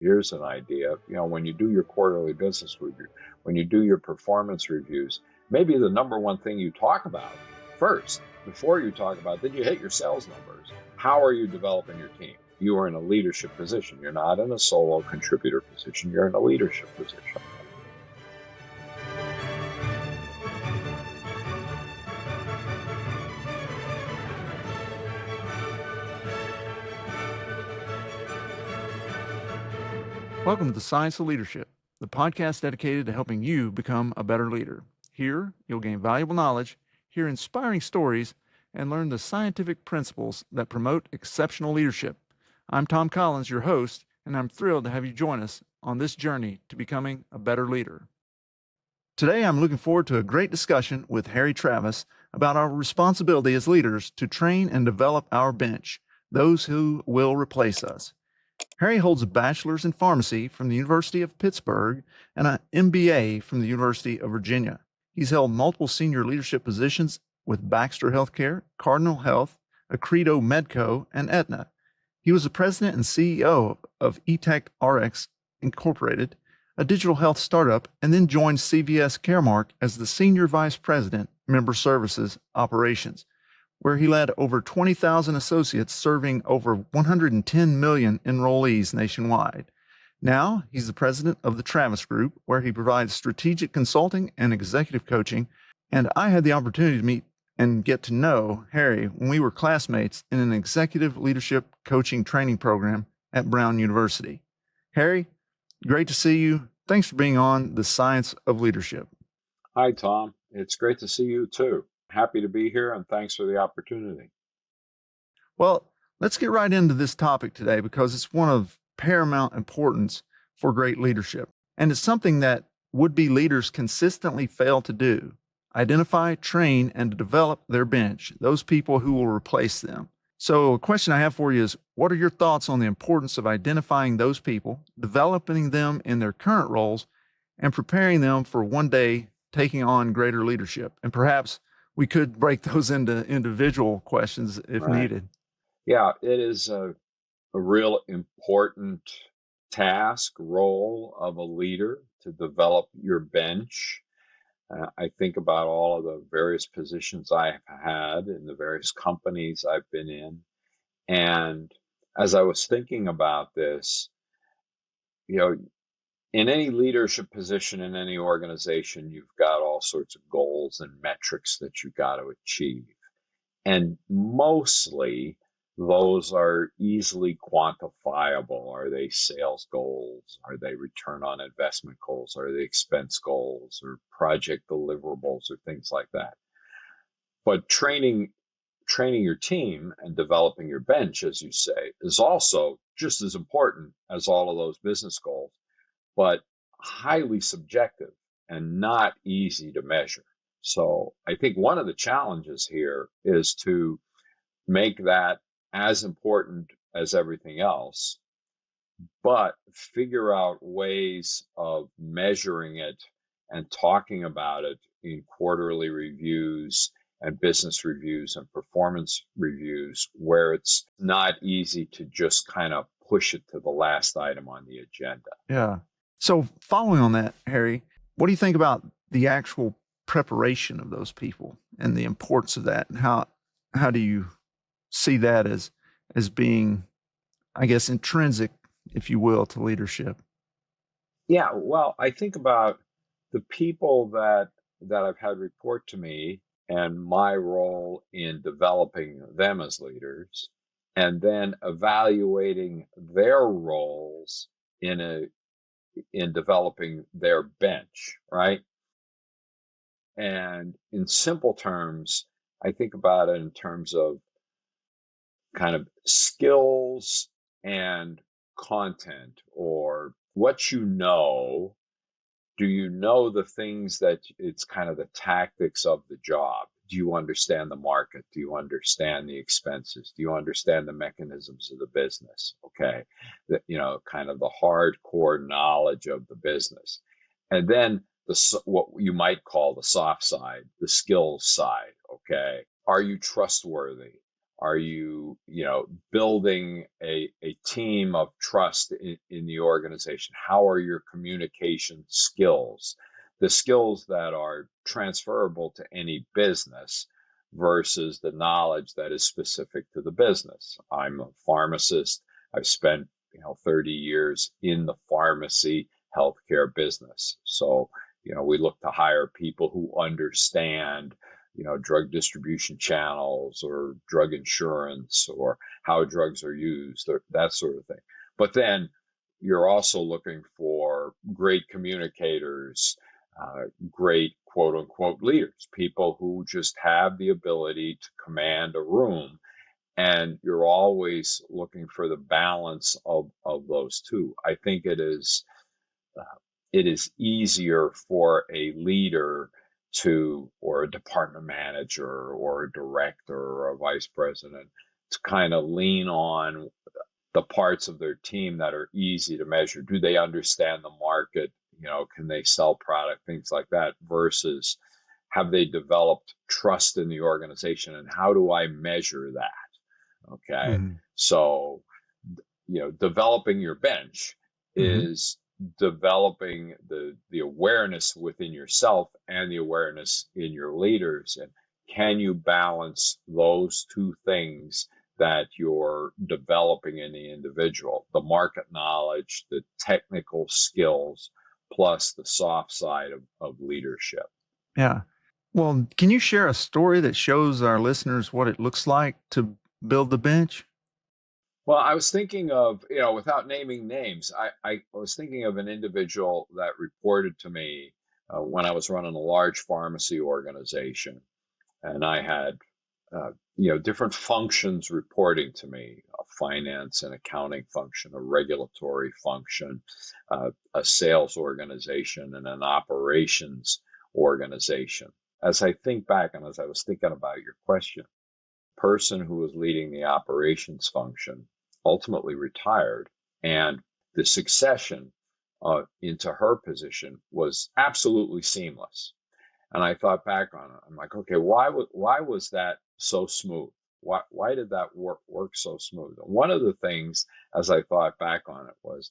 Here's an idea. When you do your quarterly business review, when you do your performance reviews, maybe the number one thing you talk about first, before you talk about, did you hit your sales numbers? How are you developing your team? You are in a leadership position. You're not in a solo contributor position. You're in a leadership position. Welcome to the Science of Leadership, the podcast dedicated to helping you become a better leader. Here, you'll gain valuable knowledge, hear inspiring stories, and learn the scientific principles that promote exceptional leadership. I'm Tom Collins, your host, and I'm thrilled to have you join us on this journey to becoming a better leader. Today, I'm looking forward to a great discussion with Harry Travis about our responsibility as leaders to train and develop our bench, those who will replace us. Harry holds a bachelor's in pharmacy from the University of Pittsburgh and an MBA from the University of Virginia. He's held multiple senior leadership positions with Baxter Healthcare, Cardinal Health, Accredo, Medco, and Aetna. He was the president and CEO of etectRx Incorporated, a digital health startup, and then joined CVS Caremark as the senior vice president, member services operations, where he led over 20,000 associates serving over 110 million enrollees nationwide. Now, he's the president of the Travis Group, where he provides strategic consulting and executive coaching. And I had the opportunity to meet and get to know Harry when we were classmates in an executive leadership coaching training program at Brown University. Harry, great to see you. Thanks for being on The Science of Leadership. Hi, Tom. It's great to see you too. Happy to be here, and thanks for the opportunity. Well, let's get right into this topic today because it's one of paramount importance for great leadership. And it's something that would-be leaders consistently fail to do: identify, train, and develop their bench, those people who will replace them. So a question I have for you is, what are your thoughts on the importance of identifying those people, developing them in their current roles, and preparing them for one day taking on greater leadership? And perhaps we could break those into individual questions if needed. Yeah, it is a real important task, role of a leader to develop your bench. I think about all of the various positions I've had in the various companies I've been in. And as I was thinking about this, in any leadership position in any organization, you've got all sorts of goals and metrics that you've got to achieve. And mostly those are easily quantifiable. Are they sales goals? Are they return on investment goals? Are they expense goals or project deliverables or things like that? But training your team and developing your bench, as you say, is also just as important as all of those business goals, but highly subjective and not easy to measure. So I think one of the challenges here is to make that as important as everything else, but figure out ways of measuring it and talking about it in quarterly reviews and business reviews and performance reviews, where it's not easy to just kind of push it to the last item on the agenda. Yeah. So following on that, Harry, what do you think about the actual preparation of those people and the importance of that? And how do you see that as being, I guess, intrinsic, if you will, to leadership? Yeah, well, I think about the people that I've had report to me and my role in developing them as leaders, and then evaluating their roles in developing their bench, right? And in simple terms, I think about it in terms of kind of skills and content, or what you know. Do you know the things that it's kind of the tactics of the job? Do you understand the market? Do you understand the expenses? Do you understand the mechanisms of the business? Okay. Kind of the hardcore knowledge of the business. And then what you might call the soft side, the skills side. Okay. Are you trustworthy? Are you, building a team of trust in the organization? How are your communication skills? The skills that are transferable to any business versus the knowledge that is specific to the business. I'm a pharmacist. I've spent 30 years in the pharmacy healthcare business. So, we look to hire people who understand, drug distribution channels or drug insurance or how drugs are used, or that sort of thing. But then you're also looking for great communicators, great quote unquote leaders, people who just have the ability to command a room. And you're always looking for the balance of those two. I think it is easier for a leader or a department manager or a director or a vice president to kind of lean on the parts of their team that are easy to measure. Do they understand the market? Can they sell product, things like that, versus have they developed trust in the organization, and how do I measure that? Okay. Mm-hmm. So, developing your bench is developing the awareness within yourself and the awareness in your leaders. And can you balance those two things that you're developing in the individual? The market knowledge, the technical skills, plus the soft side of leadership. Yeah. Well, can you share a story that shows our listeners what it looks like to build the bench? Well, I was thinking of, without naming names, I was thinking of an individual that reported to me when I was running a large pharmacy organization, and I had, different functions reporting to me: a finance and accounting function, a regulatory function, a sales organization, and an operations organization. As I think back, and as I was thinking about your question, person who was leading the operations function ultimately retired, and the succession into her position was absolutely seamless. And I thought back on it. I'm like, okay, why was that so smooth? Why did that work so smooth? And one of the things, as I thought back on it, was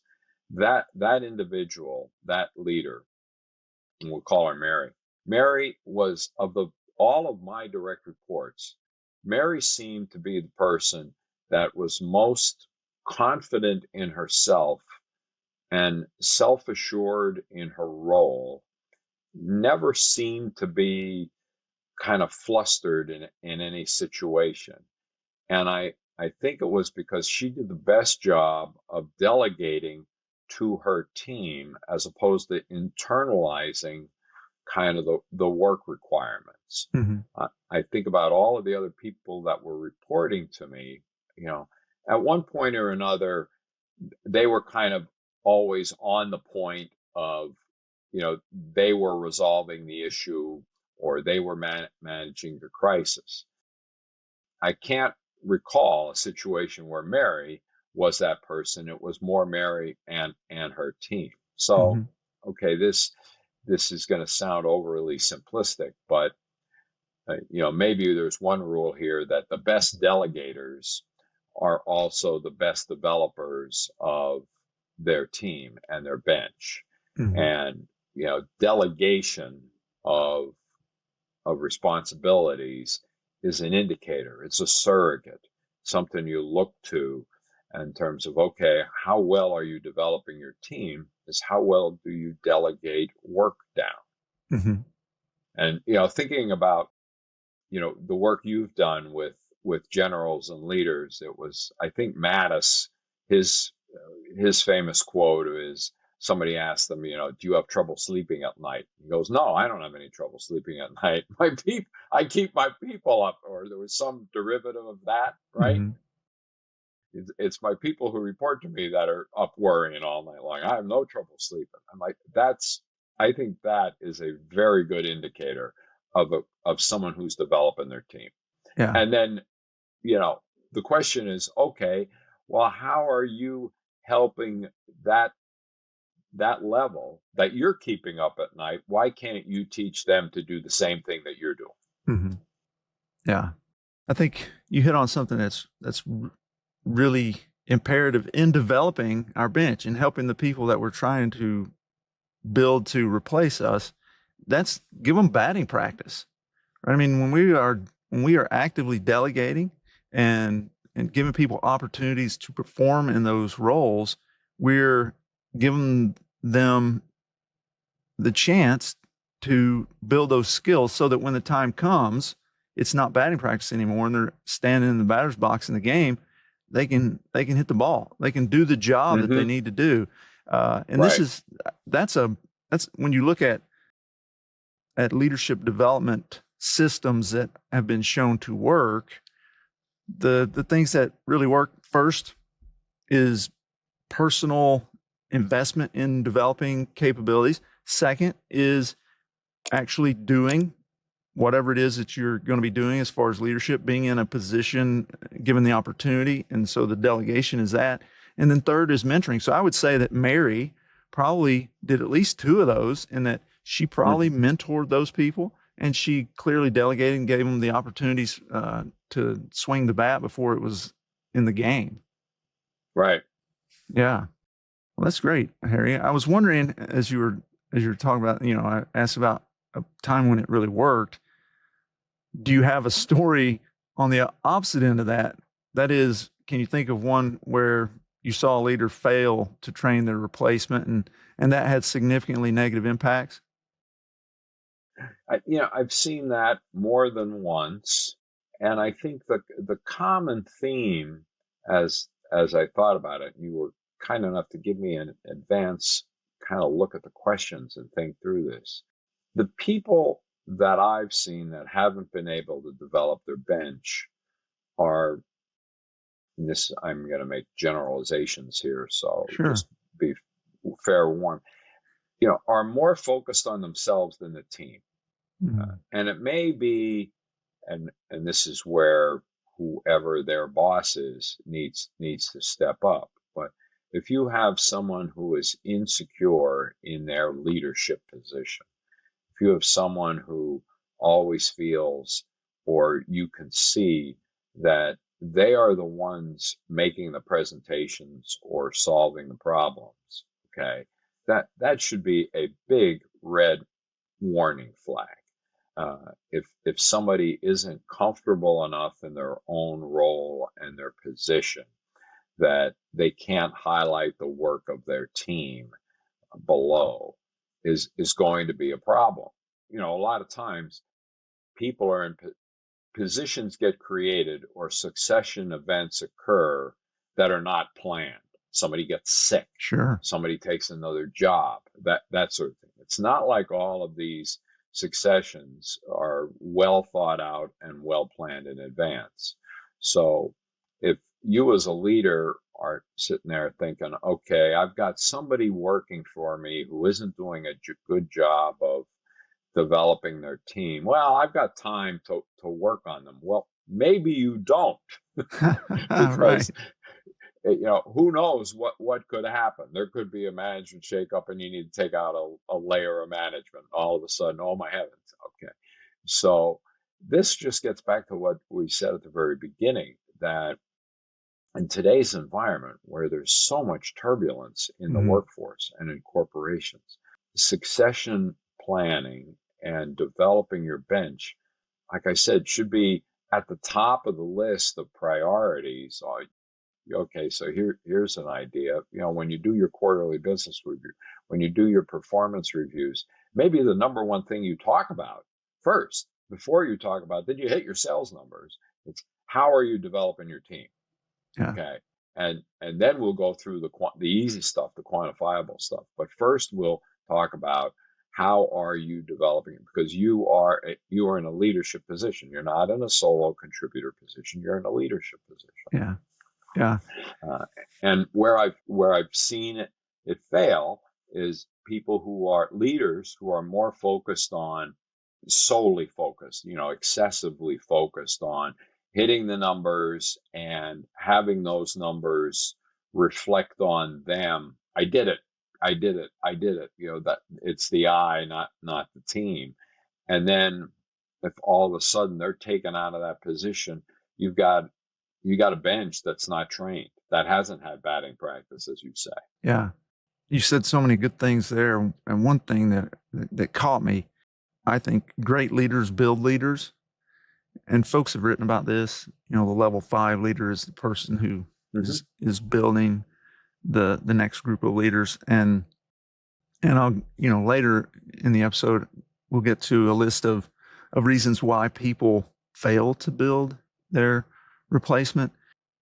that individual, that leader, and we'll call her Mary. Mary was, of all of my direct reports, Mary seemed to be the person that was most confident in herself and self-assured in her role, never seemed to be kind of flustered in any situation. And I think it was because she did the best job of delegating to her team as opposed to internalizing kind of the work requirements. Mm-hmm. I think about all of the other people that were reporting to me, at one point or another, they were kind of always on the point of, they were resolving the issue or they were managing the crisis. I can't recall a situation where Mary was that person. It was more Mary and her team. So, okay, this is going to sound overly simplistic, but maybe there's one rule here, that the best delegators are also the best developers of their team and their bench. Mm-hmm. And delegation of responsibilities is an indicator. It's a surrogate, something you look to in terms of, okay, how well are you developing your team? Is how well do you delegate work down? Mm-hmm. And thinking about the work you've done with generals and leaders, it was, I think, Mattis, his famous quote is, somebody asked them, do you have trouble sleeping at night? He goes, no, I don't have any trouble sleeping at night. I keep my people up. Or there was some derivative of that, right? Mm-hmm. It's my people who report to me that are up worrying all night long. I have no trouble sleeping. I'm like, I think that is a very good indicator of someone who's developing their team. Yeah. And then, the question is, okay, well, how are you helping that level that you're keeping up at night? Why can't you teach them to do the same thing that you're doing? Mm-hmm. Yeah. I think you hit on something that's really imperative in developing our bench and helping the people that we're trying to build to replace us. That's give them batting practice. Right? I mean, when we are actively delegating and giving people opportunities to perform in those roles, we're giving them the chance to build those skills so that when the time comes, it's not batting practice anymore and they're standing in the batter's box in the game. They can hit the ball. They can do the job that they need to do. And Right. that's when you look at leadership development systems that have been shown to work, the things that really work first is personal investment in developing capabilities. Second is actually doing whatever it is that you're going to be doing as far as leadership, being in a position, given the opportunity. And so the delegation is that. And then third is mentoring. So I would say that Mary probably did at least two of those, in that she probably mentored those people and she clearly delegated and gave them the opportunities to swing the bat before it was in the game. Right. Yeah. Well, that's great, Harry. I was wondering, as you were talking about, I asked about a time when it really worked. Do you have a story on the opposite end of that? That is, can you think of one where you saw a leader fail to train their replacement and that had significantly negative impacts? I've seen that more than once, and I think the common theme, as I thought about it, you were kind enough to give me an advance kind of look at the questions and think through this. The people that I've seen that haven't been able to develop their bench are, and this, I'm going to make generalizations here, so Sure. just be fair warned, are more focused on themselves than the team. And it may be, and this is where whoever their boss is needs to step up. But if you have someone who is insecure in their leadership position, if you have someone who always feels, or you can see that they are the ones making the presentations or solving the problems, okay, that should be a big red warning flag. If somebody isn't comfortable enough in their own role and their position that they can't highlight the work of their team below, is going to be a problem. A lot of times people are in positions get created or succession events occur that are not planned. Somebody gets sick. Sure. Somebody takes another job, that sort of thing. It's not like all of these successions are well thought out and well planned in advance. So if you as a leader are sitting there thinking, okay, I've got somebody working for me who isn't doing a good job of developing their team, well, I've got time to work on them. Well, maybe you don't, because Right. who knows what could happen. There could be a management shakeup and you need to take out a layer of management. All of a sudden, oh my heavens. Okay. So this just gets back to what we said at the very beginning, that in today's environment where there's so much turbulence in the workforce and in corporations, succession planning and developing your bench, like I said, should be at the top of the list of priorities. Okay, so here's an idea. When you do your quarterly business review, when you do your performance reviews, maybe the number one thing you talk about first, before you talk about, did you hit your sales numbers? It's how are you developing your team? Yeah. Okay, and then we'll go through the easy stuff, the quantifiable stuff. But first, we'll talk about how are you developing it, because you are in a leadership position. You're not in a solo contributor position. You're in a leadership position. Yeah. Yeah. And where I've seen it fail is people who are leaders who are more focused on, solely focused, excessively focused on hitting the numbers and having those numbers reflect on them. I did it. I did it. I did it. That it's the I, not the team. And then if all of a sudden they're taken out of that position, you've got a bench that's not trained, that hasn't had batting practice, as you say. Yeah. You said so many good things there. And one thing that caught me, I think great leaders build leaders. And folks have written about this. The level 5 leader is the person who is building the next group of leaders. And I'll, later in the episode, we'll get to a list of reasons why people fail to build their replacement.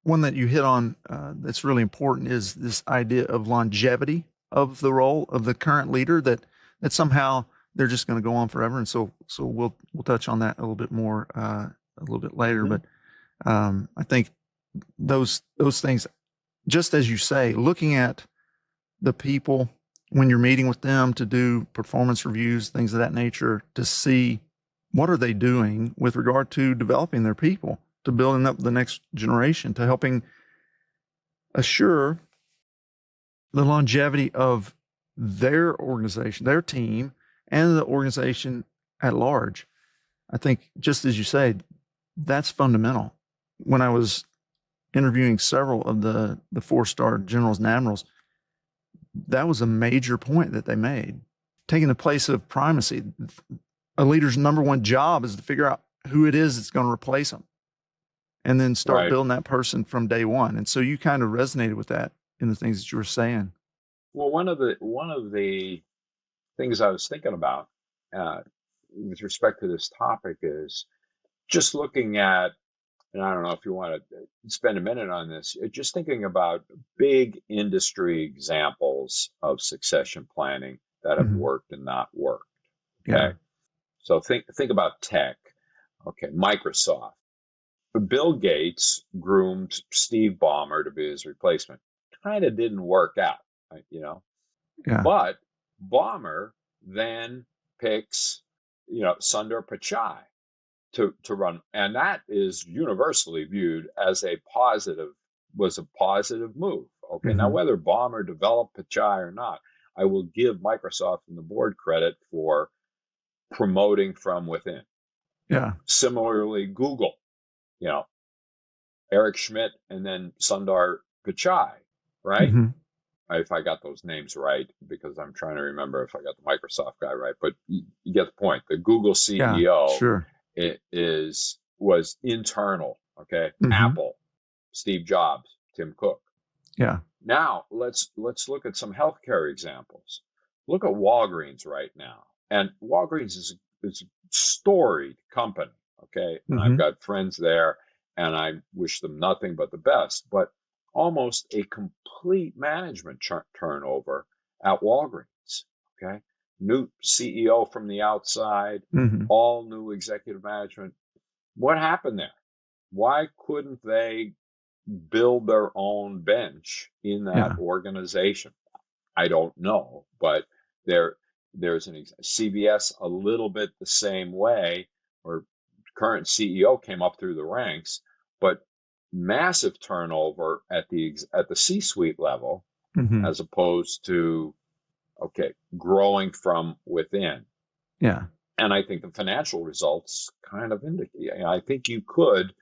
One that you hit on that's really important is this idea of longevity of the role of the current leader, that somehow they're just going to go on forever. And so we'll touch on that a little bit more a little bit later. But I think those things, just as you say, looking at the people when you're meeting with them to do performance reviews, things of that nature, to see what are they doing with regard to developing their people, to building up the next generation, to helping assure the longevity of their organization, their team, and the organization at large. I think, just as you say, that's fundamental. When I was interviewing several of the 4-star generals and admirals, that was a major point that they made. Taking the place of primacy, a leader's number one job is to figure out who it is that's going to replace them, and then start building that person from day one. And so you kind of resonated with that in the things that you were saying. Well, one of the things I was thinking about with respect to this topic is just looking at, and I don't know if you want to spend a minute on this, just thinking about big industry examples of succession planning that have worked and not worked. Okay. Yeah. So think about tech. Okay. Microsoft. Bill Gates groomed Steve Ballmer to be his replacement. Kind of didn't work out, Yeah. But Ballmer then picks, Sundar Pichai to run, and that is universally viewed as a positive move. Okay, now whether Ballmer developed Pichai or not, I will give Microsoft and the board credit for promoting from within. Yeah. Similarly, Google, Eric Schmidt and then Sundar Pichai, right? If I got those names right, because I'm trying to remember if I got the Microsoft guy right, but you get the point. The Google CEO was internal. Okay, Apple, Steve Jobs, Tim Cook. Yeah. Now let's look at some healthcare examples. Look at Walgreens right now, and Walgreens is a storied company. Okay, and I've got friends there, and I wish them nothing but the best. But almost a complete management turnover at Walgreens. Okay, new CEO from the outside, all new executive management. What happened there? Why couldn't they build their own bench in that organization? I don't know, but there's an CVS a little bit the same way, or current CEO came up through the ranks, but massive turnover at the C-suite level, as opposed to growing from within. Yeah. And I think the financial results kind of indicate. I think you could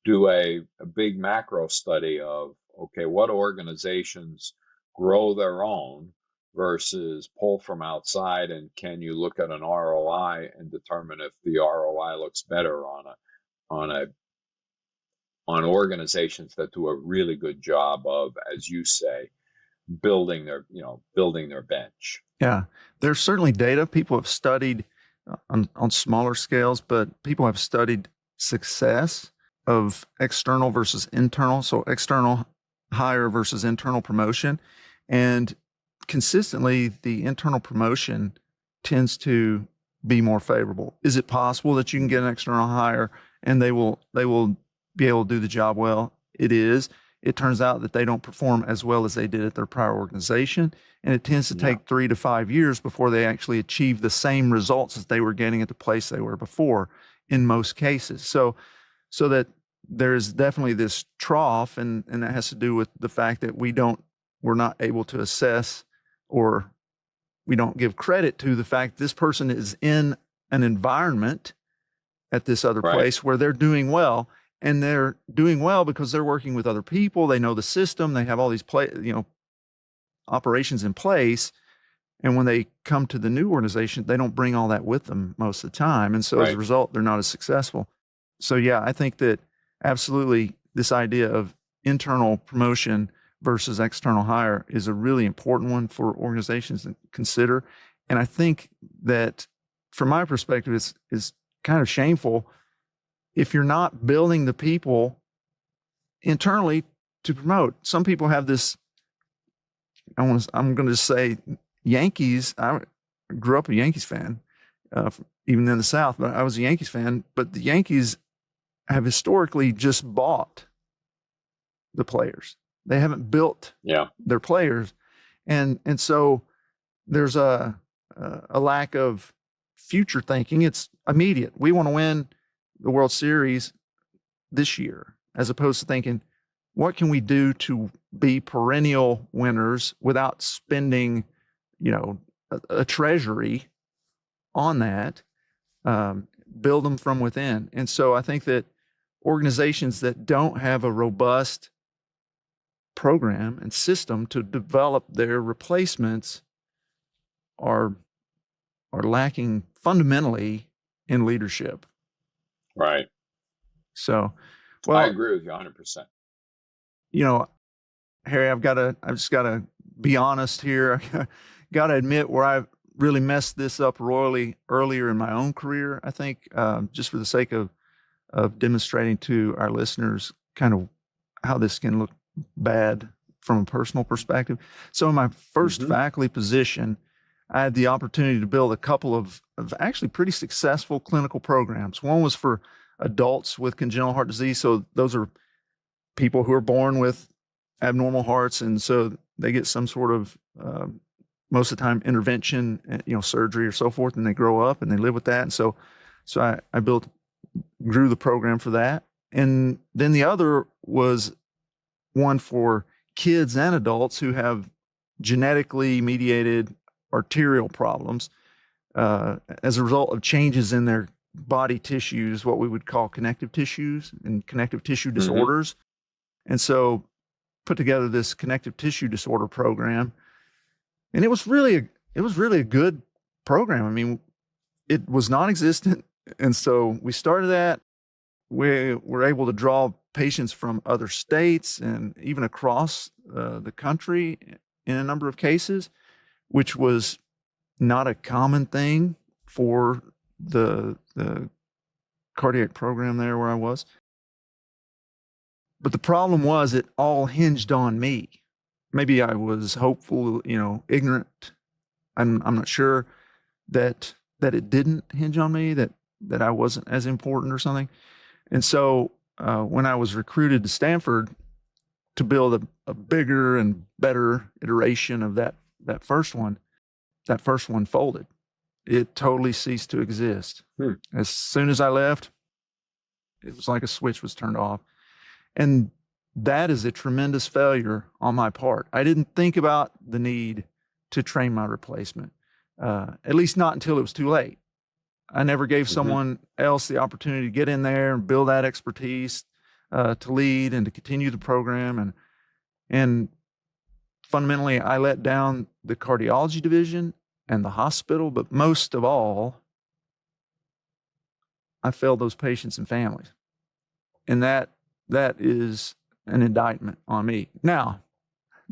do a big macro study of what organizations grow their own versus pull from outside, and can you look at an ROI and determine if the ROI looks better on organizations that do a really good job of, as you say, building their bench. Yeah, there's certainly data people have studied on smaller scales, but people have studied success of external versus internal. So external hire versus internal promotion, and consistently the internal promotion tends to be more favorable. Is it possible that you can get an external hire and they will be able to do the job well? It is. It turns out that they don't perform as well as they did at their prior organization, and it tends to take 3 to 5 years before they actually achieve the same results as they were getting at the place they were before in most cases. So that there's definitely this trough, and that has to do with the fact that we're not able to assess, or we don't give credit to the fact this person is in an environment at this other place where they're doing well, and they're doing well because they're working with other people. They know the system. They have all these operations in place. And when they come to the new organization, they don't bring all that with them most of the time. And so as a result, they're not as successful. So yeah, I think that absolutely this idea of internal promotion versus external hire is a really important one for organizations to consider. And I think that from my perspective, it's kind of shameful if you're not building the people internally to promote. Some people have this, I'm going to say Yankees. I grew up a Yankees fan, even in the South, but I was a Yankees fan. But the Yankees have historically just bought the players. They haven't built their players. And so there's a lack of future thinking. It's immediate. We want to win the World Series this year, as opposed to thinking, what can we do to be perennial winners without spending, a treasury on that, build them from within. And so I think that organizations that don't have a robust program and system to develop their replacements are lacking fundamentally in leadership. Right. So, I agree with you 100%. Harry, I've just got to be honest here. I got to admit where I really messed this up royally earlier in my own career. I think just for the sake of demonstrating to our listeners kind of how this can look bad from a personal perspective. So in my first faculty position, I had the opportunity to build a couple of actually pretty successful clinical programs. One was for adults with congenital heart disease. So those are people who are born with abnormal hearts, and so they get some sort of most of the time intervention, surgery or so forth, and they grow up and they live with that. And so I grew the program for that. And then the other was one for kids and adults who have genetically mediated arterial problems as a result of changes in their body tissues, what we would call connective tissues and connective tissue disorders. And so put together this connective tissue disorder program. And it was really a good program. I mean, it was non-existent. And so we started that. We were able to draw patients from other states and even across the country in a number of cases, which was not a common thing for the cardiac program there where I was. But the problem was it all hinged on me. Maybe I was hopeful, ignorant. I'm not sure that it didn't hinge on me, that I wasn't as important or something. And so when I was recruited to Stanford to build a bigger and better iteration of that first one folded. It totally ceased to exist. As soon as I left, it was like a switch was turned off. And that is a tremendous failure on my part. I didn't think about the need to train my replacement, at least not until it was too late. I never gave someone else the opportunity to get in there and build that expertise, to lead and to continue the program. And fundamentally, I let down the cardiology division and the hospital, but most of all, I failed those patients and families. And that is an indictment on me. Now,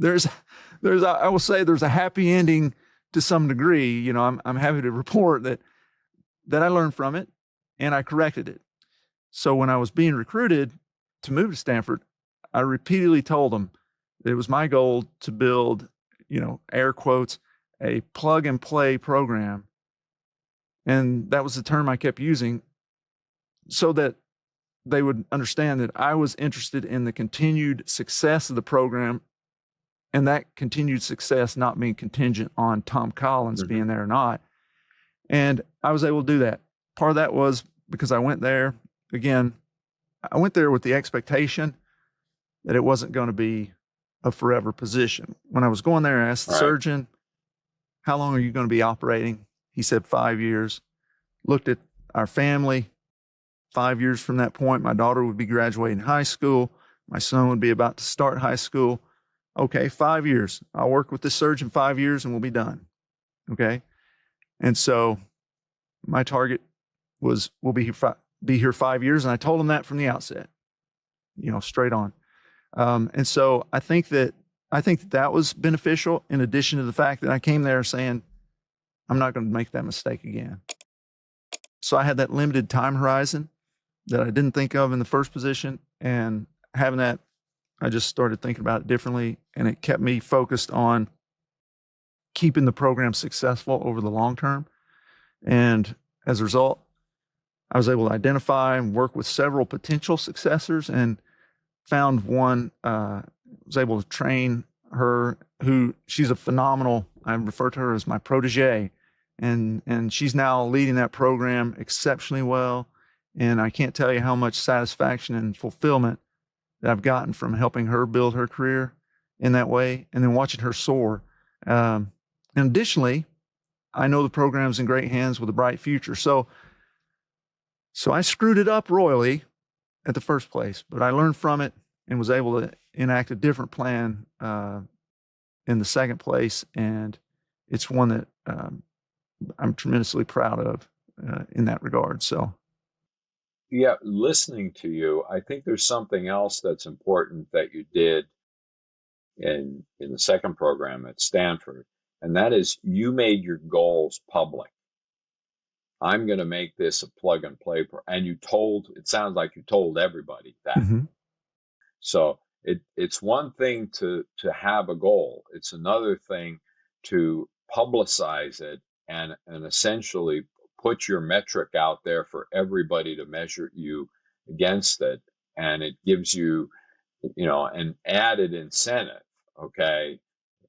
I will say there's a happy ending to some degree. I'm happy to report that I learned from it and I corrected it. So when I was being recruited to move to Stanford, I repeatedly told them that it was my goal to build, air quotes, a plug and play program. And that was the term I kept using so that they would understand that I was interested in the continued success of the program, and that continued success not being contingent on Tom Collins being there or not. And I was able to do that. Part of that was because I went there with the expectation that it wasn't going to be a forever position. When I was going there, I asked the surgeon, how long are you going to be operating? He said 5 years. Looked at our family, 5 years from that point, my daughter would be graduating high school. My son would be about to start high school. Okay, 5 years. I'll work with this surgeon 5 years and we'll be done. Okay. And so my target was, we'll be here 5 years. And I told him that from the outset, straight on. And so I think that was beneficial, in addition to the fact that I came there saying, I'm not going to make that mistake again. So I had that limited time horizon that I didn't think of in the first position, and having that, I just started thinking about it differently, and it kept me focused on keeping the program successful over the long term. And as a result, I was able to identify and work with several potential successors, and found one, was able to train her, who she's a phenomenal, I refer to her as my protege, and she's now leading that program exceptionally well. And I can't tell you how much satisfaction and fulfillment that I've gotten from helping her build her career in that way, and then watching her soar. And additionally, I know the program's in great hands with a bright future. So I screwed it up royally at the first place, but I learned from it and was able to enact a different plan in the second place. And it's one that I'm tremendously proud of in that regard. So. Yeah, listening to you, I think there's something else that's important that you did in the second program at Stanford, and that is you made your goals public. I'm going to make this a plug and play, and it sounds like you told everybody that. Mm-hmm. So it's one thing to have a goal. It's another thing to publicize it and essentially put your metric out there for everybody to measure you against it. And it gives you, an added incentive. Okay.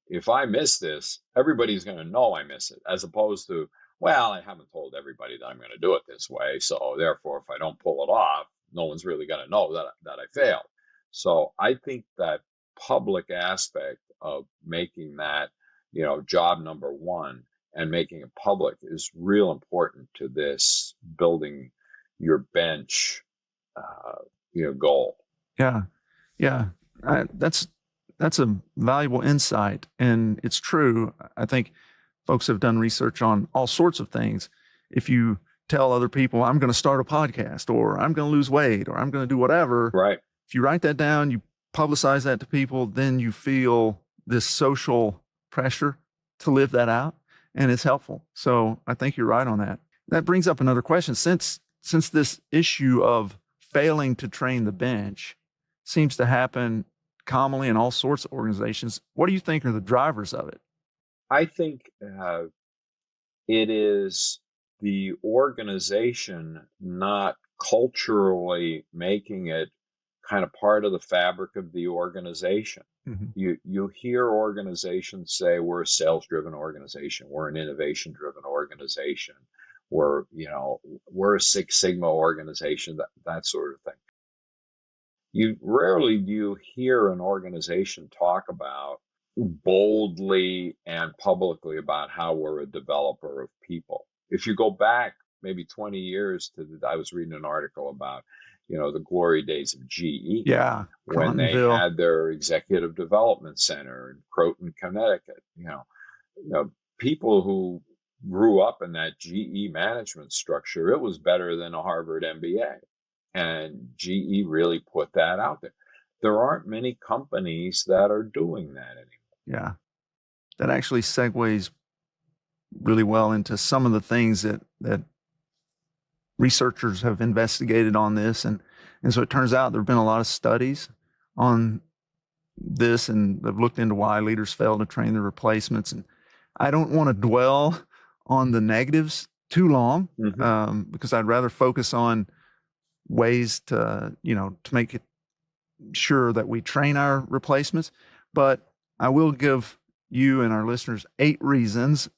If I miss this, everybody's going to know I miss it, as opposed to, well, I haven't told everybody that I'm going to do it this way. So therefore, if I don't pull it off, no one's really going to know that I failed. So I think that public aspect of making that, job number one, and making it public is real important to this building your bench, goal. Yeah. Yeah. That's a valuable insight, and it's true. I think folks have done research on all sorts of things. If you tell other people, I'm going to start a podcast, or I'm going to lose weight, or I'm going to do whatever. Right. If you write that down, you publicize that to people, then you feel this social pressure to live that out, and it's helpful. So I think you're right on that. That brings up another question. Since this issue of failing to train the bench seems to happen commonly in all sorts of organizations, what do you think are the drivers of it? I think it is the organization not culturally making it kind of part of the fabric of the organization. Mm-hmm. You hear organizations say, we're a sales-driven organization, we're an innovation-driven organization, we're a Six Sigma organization, that sort of thing. You rarely do you hear an organization talk about boldly and publicly about how we're a developer of people. If you go back maybe 20 years I was reading an article about, the glory days of GE. Yeah. When they had their executive development center in Croton, Connecticut. People who grew up in that GE management structure, it was better than a Harvard MBA. And GE really put that out there. There aren't many companies that are doing that anymore. Yeah. That actually segues really well into some of the things that researchers have investigated on this. And so it turns out there have been a lot of studies on this, and they've looked into why leaders fail to train their replacements. And I don't want to dwell on the negatives too long, mm-hmm. Because I'd rather focus on ways to make it sure that we train our replacements. But I will give you and our listeners 8 reasons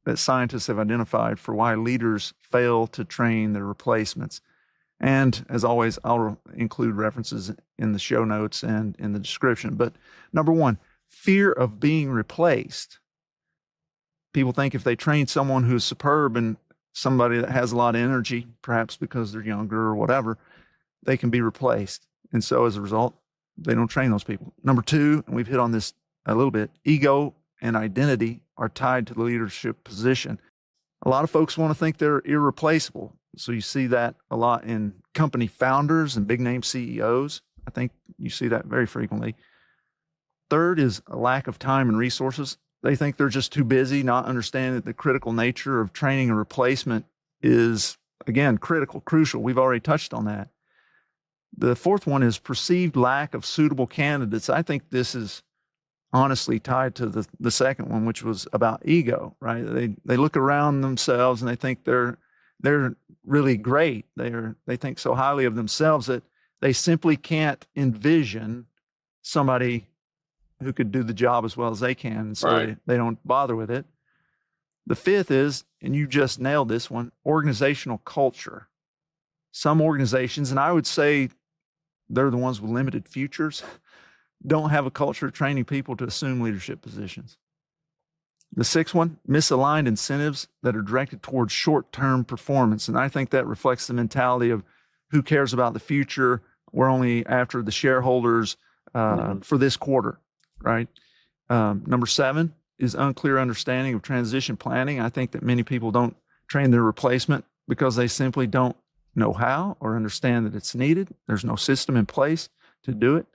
that scientists have identified for why leaders fail to train their replacements. And as always, I'll include references in the show notes and in the description. But number 1, fear of being replaced. People think if they train someone who's superb and somebody that has a lot of energy, perhaps because they're younger or whatever, they can be replaced. And so as a result, they don't train those people. Number two, and we've hit on this a little bit, ego and identity are tied to the leadership position. A lot of folks want to think they're irreplaceable. So you see that a lot in company founders and big name CEOs. I think you see that very frequently. Third is a lack of time and resources. They think they're just too busy, not understanding that the critical nature of training a replacement is, again, crucial. We've already touched on that. The fourth one is perceived lack of suitable candidates. I think this is honestly tied to the second one, which was about ego, right? They look around themselves and they think they're really great. They think so highly of themselves that they simply can't envision somebody who could do the job as well as they can. And so they don't bother with it. The fifth is, and you just nailed this one, organizational culture. Some organizations, and I would say they're the ones with limited futures, don't have a culture of training people to assume leadership positions. The sixth one, misaligned incentives that are directed towards short-term performance. And I think that reflects the mentality of who cares about the future. We're only after the shareholders for this quarter, right? Number seven is unclear understanding of transition planning. I think that many people don't train their replacement because they simply don't know how or understand that it's needed. There's no system in place to do it.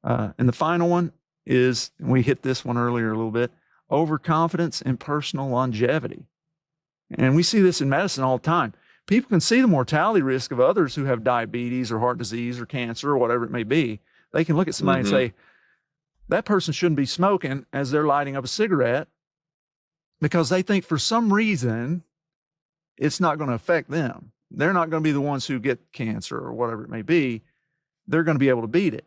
And the final one is, and we hit this one earlier a little bit, overconfidence and personal longevity. And we see this in medicine all the time. People can see the mortality risk of others who have diabetes or heart disease or cancer or whatever it may be. They can look at somebody and say, that person shouldn't be smoking as they're lighting up a cigarette because they think for some reason it's not going to affect them. They're not going to be the ones who get cancer or whatever it may be. They're going to be able to beat it.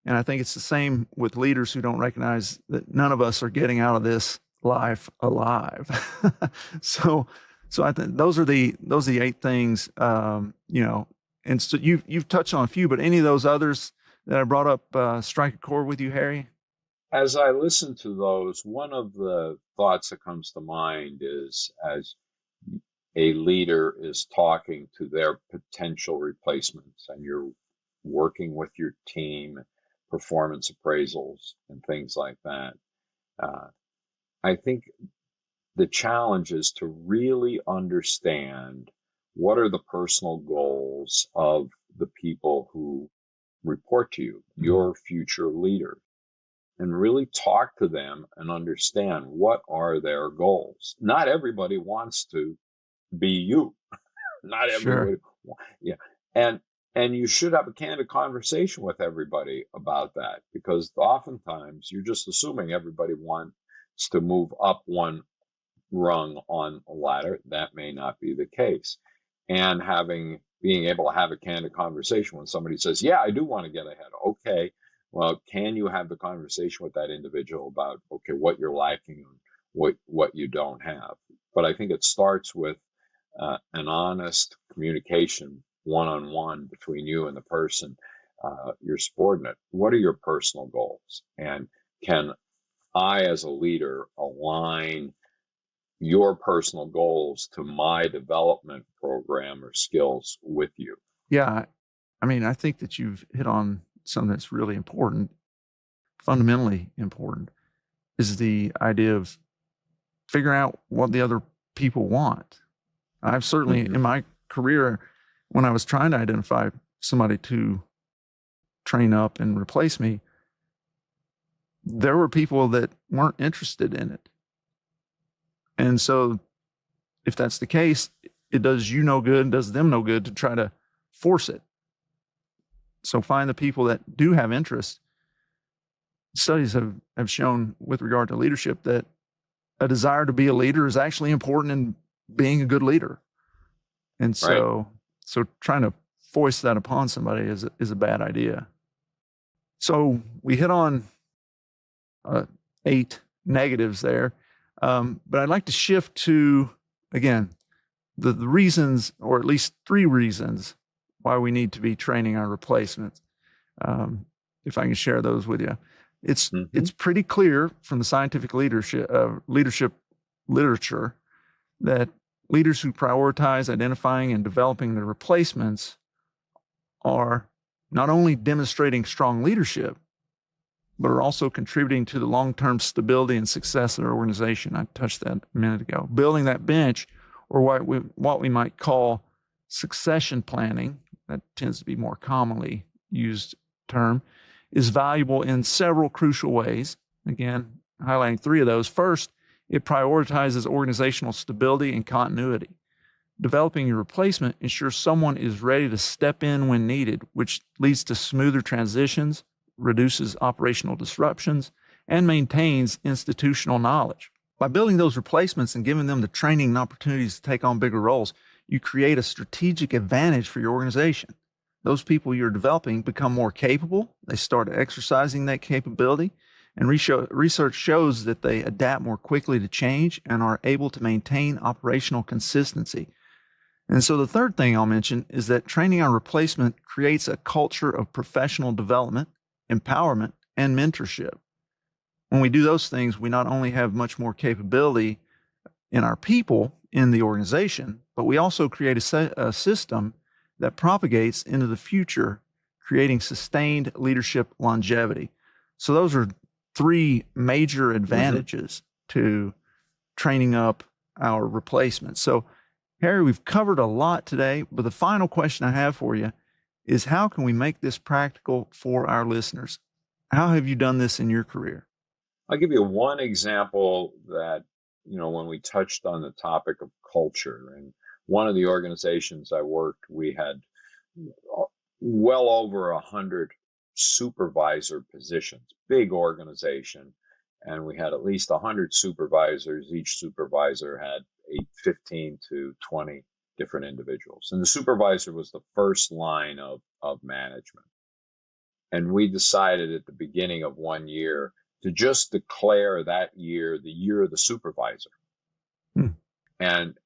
And I think it's the same with leaders who don't recognize that none of us are getting out of this life alive. So I think those are the 8 things, and so you've touched on a few, but any of those others that I brought up strike a chord with you, Harry? As I listen to those, one of the thoughts that comes to mind is as a leader is talking to their potential replacements and you're working with your team, performance appraisals and things like that. I think the challenge is to really understand what are the personal goals of the people who report to you, your future leader, and really talk to them and understand what are their goals. Not everybody wants to be you. Not everybody. Yeah. And you should have a candid conversation with everybody about that, because oftentimes you're just assuming everybody wants to move up one rung on a ladder. That may not be the case. And being able to have a candid conversation when somebody says, yeah, I do want to get ahead. Okay, well, can you have the conversation with that individual about, okay, what you're lacking and what you don't have? But I think it starts with an honest communication one-on-one between you and the person, your subordinate. What are your personal goals? And can I, as a leader, align your personal goals to my development program or skills with you? Yeah. I mean, I think that you've hit on something that's really important, fundamentally important, is the idea of figuring out what the other people want. I've certainly, in my career, when I was trying to identify somebody to train up and replace me, there were people that weren't interested in it. And so if that's the case, it does you no good, does them no good to try to force it. So find the people that do have interest. Studies have shown with regard to leadership that a desire to be a leader is actually important in being a good leader. And so trying to foist that upon somebody is a bad idea. So we hit on 8 negatives there. But I'd like to shift to, again, the reasons, or at least 3 reasons why we need to be training our replacements. If I can share those with you. It's pretty clear from the scientific leadership literature that Leaders who prioritize identifying and developing their replacements are not only demonstrating strong leadership, but are also contributing to the long-term stability and success of their organization. I touched that a minute ago. Building that bench, or what we might call succession planning, that tends to be more commonly used term, is valuable in several crucial ways. Again, highlighting three of those. First, it prioritizes organizational stability and continuity. Developing your replacement ensures someone is ready to step in when needed, which leads to smoother transitions, reduces operational disruptions, and maintains institutional knowledge. By building those replacements and giving them the training and opportunities to take on bigger roles, you create a strategic advantage for your organization. Those people you're developing become more capable, they start exercising that capability, and research shows that they adapt more quickly to change and are able to maintain operational consistency. And so the third thing I'll mention is that training on replacement creates a culture of professional development, empowerment, and mentorship. When we do those things, we not only have much more capability in our people in the organization, but we also create a system that propagates into the future, creating sustained leadership longevity. So those are three major advantages to training up our replacements. So Harry, we've covered a lot today, but the final question I have for you is, how can we make this practical for our listeners? How have you done this in your career? I'll give you one example that, when we touched on the topic of culture, and one of the organizations I worked, we had well over 100 supervisor positions, big organization. And we had at least 100 supervisors. Each supervisor had 15 to 20 different individuals. And the supervisor was the first line of management. And we decided at the beginning of one year to just declare that year the year of the supervisor. And,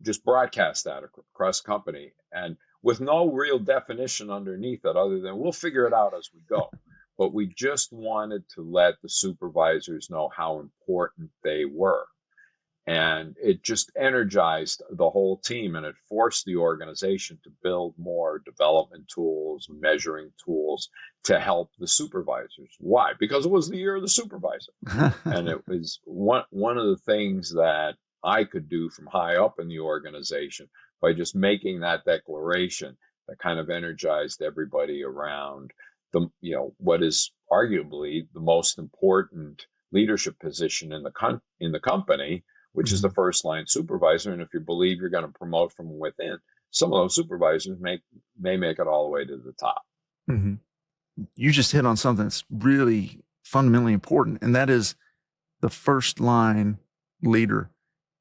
just broadcast that across the company, and with no real definition underneath it other than we'll figure it out as we go. But we just wanted to let the supervisors know how important they were. And it just energized the whole team, and it forced the organization to build more development tools, measuring tools to help the supervisors. Why? Because it was the year of the supervisor. And it was one of the things that I could do from high up in the organization by just making that declaration that kind of energized everybody around what is arguably the most important leadership position in the company, which is the first line supervisor. And if you believe you're going to promote from within, some of those supervisors may make it all the way to the top. Mm-hmm. You just hit on something that's really fundamentally important, and that is the first line leader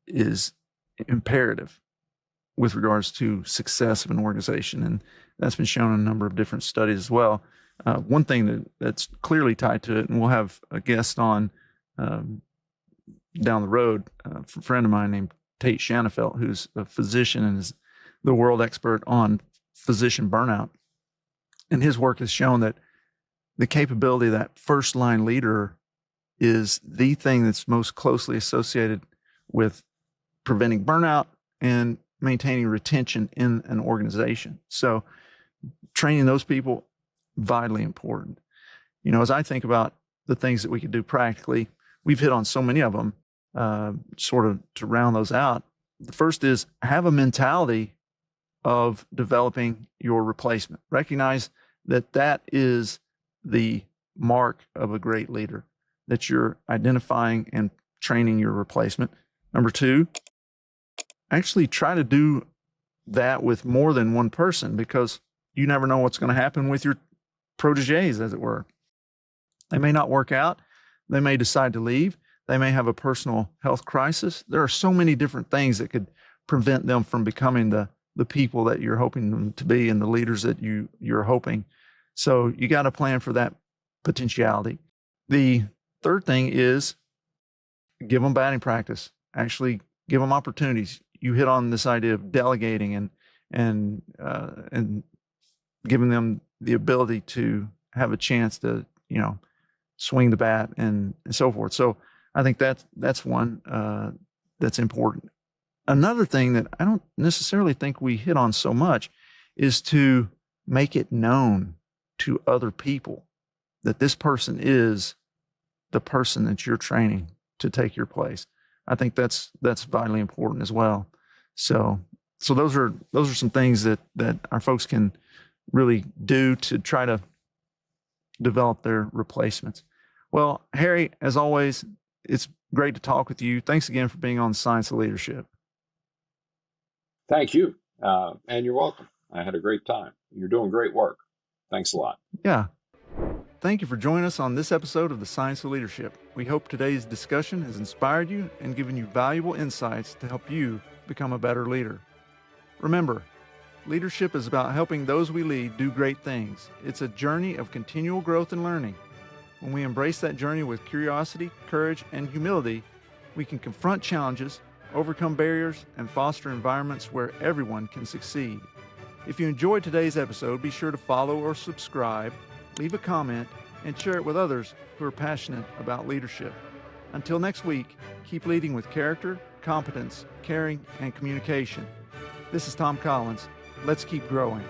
is imperative with regards to success of an organization. And that's been shown in a number of different studies as well. One thing that's clearly tied to it, and we'll have a guest on down the road, a friend of mine named Tate Shanafelt, who's a physician and is the world expert on physician burnout. And his work has shown that the capability of that first line leader is the thing that's most closely associated with preventing burnout and maintaining retention in an organization. So training those people, vitally important. As I think about the things that we could do practically, we've hit on so many of them, sort of to round those out. The first is have a mentality of developing your replacement. Recognize that is the mark of a great leader, that you're identifying and training your replacement. Number two, actually try to do that with more than one person, because you never know what's going to happen with your proteges, as it were. They may not work out. They may decide to leave. They may have a personal health crisis. There are so many different things that could prevent them from becoming the people that you're hoping them to be and the leaders that you're hoping. So you got to plan for that potentiality. The third thing is give them batting practice. Actually give them opportunities. You hit on this idea of delegating and giving them the ability to have a chance to, swing the bat and so forth. So I think that's one that's important. Another thing that I don't necessarily think we hit on so much is to make it known to other people that this person is the person that you're training to take your place. I think that's vitally important as well. So those are some things that our folks can really do to try to develop their replacements. Well, Harry, as always, it's great to talk with you. Thanks again for being on the Science of Leadership. Thank you. And you're welcome. I had a great time. You're doing great work. Thanks a lot. Yeah. Thank you for joining us on this episode of the Science of Leadership. We hope today's discussion has inspired you and given you valuable insights to help you become a better leader. Remember, leadership is about helping those we lead do great things. It's a journey of continual growth and learning. When we embrace that journey with curiosity, courage, and humility, we can confront challenges, overcome barriers, and foster environments where everyone can succeed. If you enjoyed today's episode, be sure to follow or subscribe, leave a comment, and share it with others who are passionate about leadership. Until next week, keep leading with character, competence, caring, and communication. This is Tom Collins. Let's keep growing.